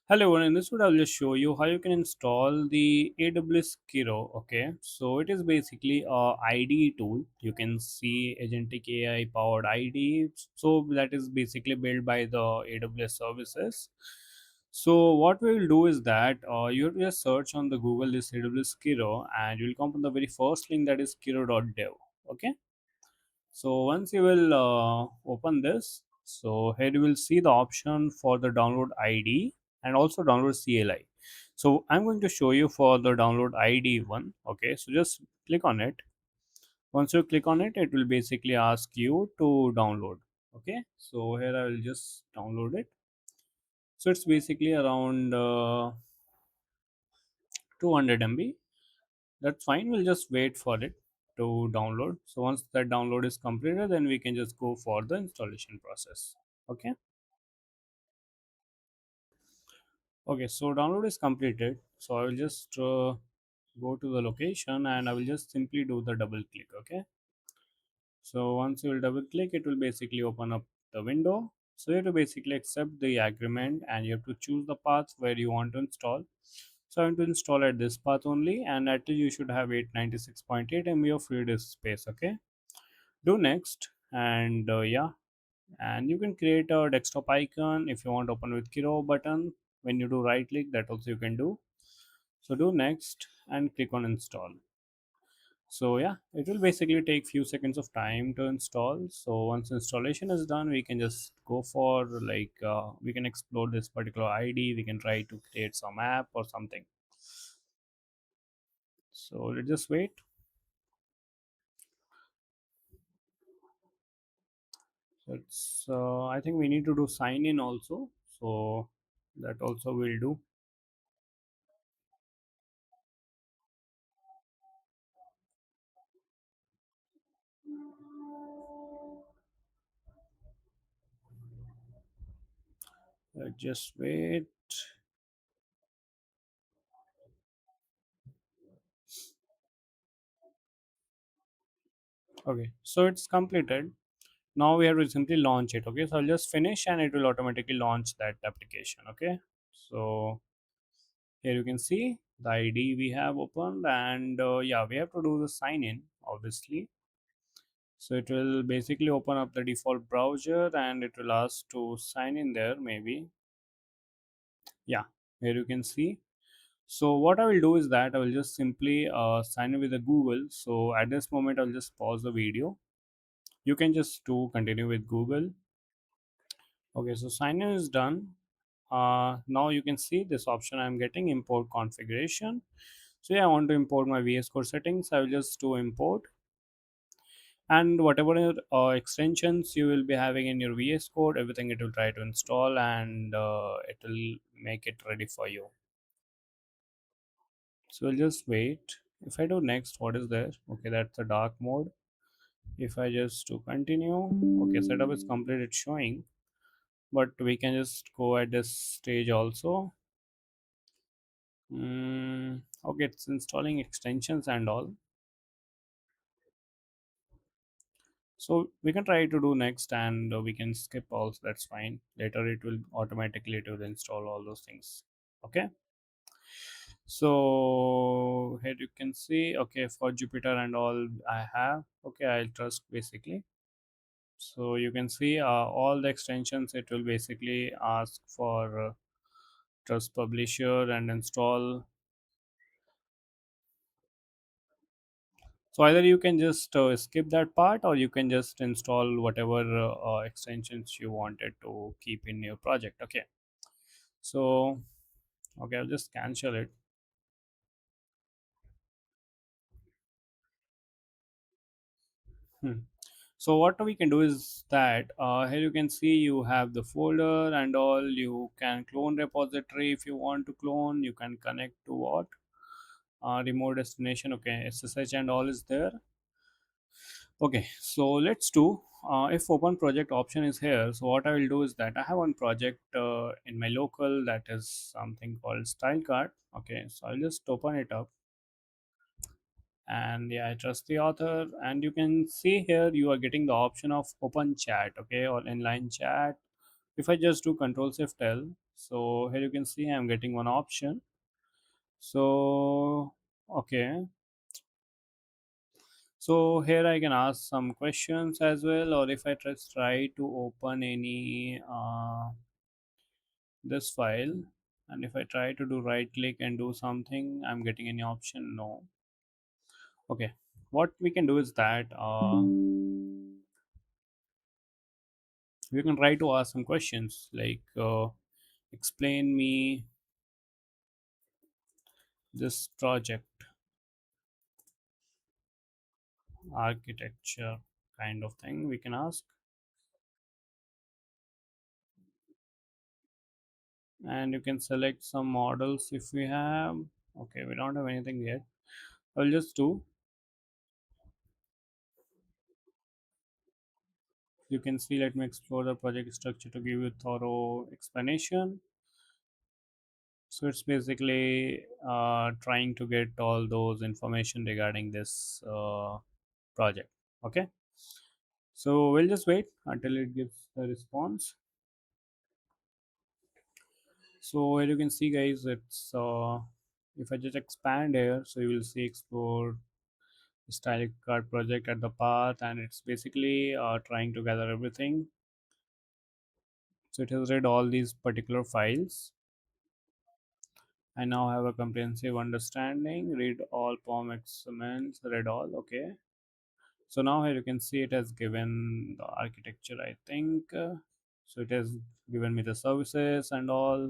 Hello, and in this video I'll just show you how you can install the AWS Kiro. Okay, so it is basically a IDE tool. You can see agentic AI powered IDE. So that is basically built by the AWS services. So what we will do is that you have to just search on the Google this AWS Kiro, and you will come on the very first link, that is kiro.dev. Okay, so once you will open this, so here you will see the option for the download ID and also download CLI. So I'm going to show you for the download ID one. Okay, so just click on it. Once you click on it, it will basically ask you to download. Okay, so here I will just download it. So it's basically around 200 MB. That's fine, we'll just wait for it to download. So once that download is completed, then we can just go for the installation process. Okay, okay, so download is completed. So I will just go to the location and I will just simply do the double click. Okay, so once you will double click, it will basically open up the window. So you have to basically accept the agreement and you have to choose the path where you want to install. So I want to install at this path only, and at least you should have 896.8 MB of free disk space. Okay, do next, and yeah, and you can create a desktop icon if you want to open with Kiro button. When you do right click, that also you can do. So do next and click on install. So yeah, it will basically take few seconds of time to install. So once installation is done, we can just go for we can explore this particular ID. We can try to create some app or something. So let's just wait. So it's I think we need to do sign in also. So that also will do. Just wait. Okay, so it's completed. Now we have to simply launch it. Okay, so I'll just finish and it will automatically launch that application. Okay, so here you can see the ID we have opened, and yeah, we have to do the sign in obviously. So it will basically open up the default browser and it will ask to sign in there maybe. Yeah, here you can see. So what I will do is that I will just simply sign in with the Google. So at this moment I'll just pause the video. You can just do continue with Google. Okay, so sign in is done. Now you can see this option I'm getting, import configuration. So yeah, I want to import my VS Code settings. I will just do import, and whatever extensions you will be having in your VS Code, everything it will try to install, and it will make it ready for you. So we'll just wait. If I do next, what is there? Okay, that's the dark mode. If I just do continue, okay, setup is complete, it's showing, but we can just go at this stage also. Okay, it's installing extensions and all. So we can try to do next, and we can skip also. That's fine. Later it will automatically it will install all those things. Okay. So here you can see. Okay, for Jupyter and all I have. Okay, I'll trust basically. So you can see all the extensions. It will basically ask for trust publisher and install. So either you can just skip that part, or you can just install whatever extensions you wanted to keep in your project. Okay. So okay, I'll just cancel it. Hmm. So what we can do is that here you can see you have the folder and all. You can clone repository if you want to clone. You can connect to what remote destination. Okay, SSH and all is there. Okay, so let's do if open project option is here. So what I will do is that I have one project in my local, that is something called style card. Okay, so I'll just open it up, and yeah, I trust the author, and you can see here you are getting the option of open chat. Okay, or inline chat. If I just do control shift L, So here you can see I'm getting one option. So okay, so here I can ask some questions as well, or if I just try to open any this file, and if I try to do right click and do something, I'm getting any option? No. Okay, what we can do is that we can try to ask some questions like explain me this project architecture, kind of thing we can ask. And you can select some models if we have. Okay, we don't have anything yet. I'll just do, you can see, let me explore the project structure to give you thorough explanation. So it's basically trying to get all those information regarding this project. Okay, so we'll just wait until it gives the response. So here you can see guys, it's if I just expand here, so you will see explore stylic card project at the path, and it's basically trying to gather everything. So it has read all these particular files. I now have a comprehensive understanding. Read all POM experiments. Read all. Okay. So now here you can see it has given the architecture, I think. So it has given me the services and all.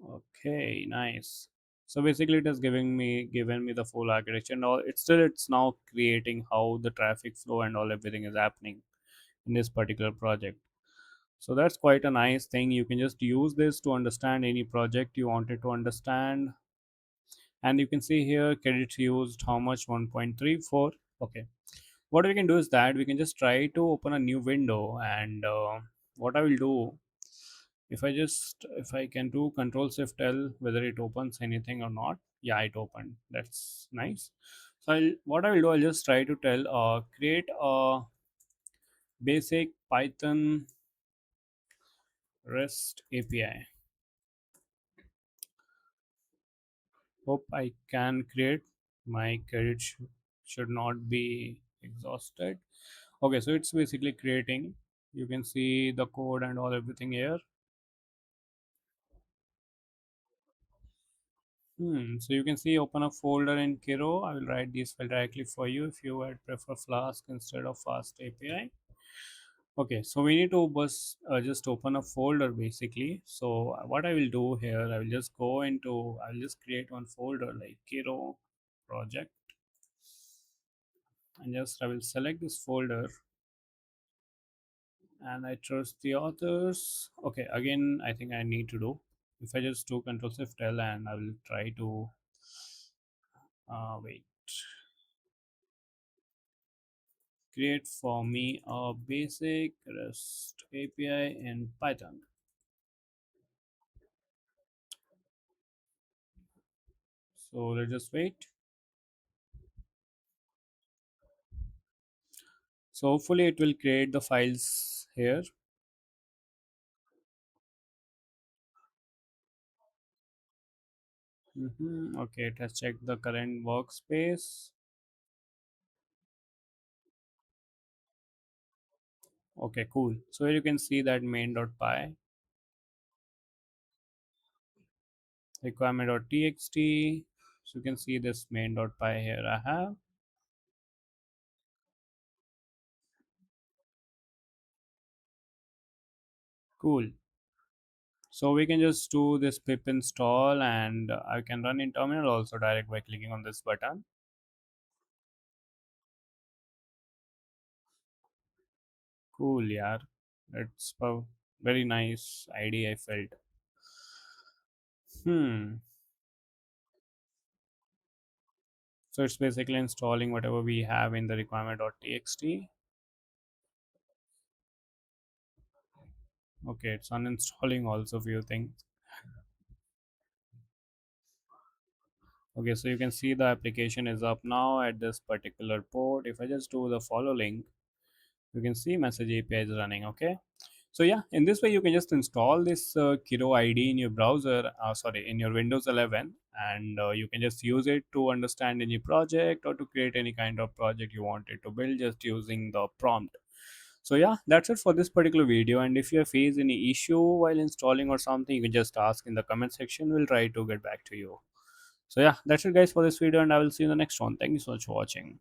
Okay, nice. So basically, it has given me the full architecture and all. It's now creating how the traffic flow and all everything is happening in this particular project. So that's quite a nice thing. You can just use this to understand any project you wanted to understand. And you can see here credits used how much, 1.34. Okay, what we can do is that we can just try to open a new window, and what I will do, if I can do control shift L, whether it opens anything or not. Yeah, it opened. That's nice. So what I will do, I'll just try to tell create a basic Python REST API. Hope I can create. My credit should not be exhausted. Okay, so it's basically creating. You can see the code and all everything here. So you can see open a folder in Kiro. I will write this file directly for you if you would prefer Flask instead of Fast API. Okay, so we need to just open a folder basically. So what I will do here, I will just go into, I will just create one folder like Kiro project, and just I will select this folder, and I trust the authors. Okay, again, I think I need to do, if I just do Control Shift L, and I will try to wait, create for me a basic REST API in Python. So let's just wait. So hopefully it will create the files here. Okay, it has checked the current workspace. Okay, cool. So here you can see that main.py, requirement.txt. So you can see this main.py here I have. Cool. So we can just do this pip install, and I can run in terminal also direct by clicking on this button. Cool, yeah. It's a very nice idea I felt. Hmm. So it's basically installing whatever we have in the requirement.txt. Okay, it's uninstalling also few things. Okay, so you can see the application is up now at this particular port. If I just do the follow link, you can see message API is running. Okay, So yeah, in this way you can just install this Kiro ID in your browser, sorry, in your Windows 11, and you can just use it to understand any project or to create any kind of project you wanted to build just using the prompt. So yeah, that's it for this particular video. And if you face any issue while installing or something, you can just ask in the comment section. We'll try to get back to you. So yeah, that's it guys for this video, and I will see you in the next one. Thank you so much for watching.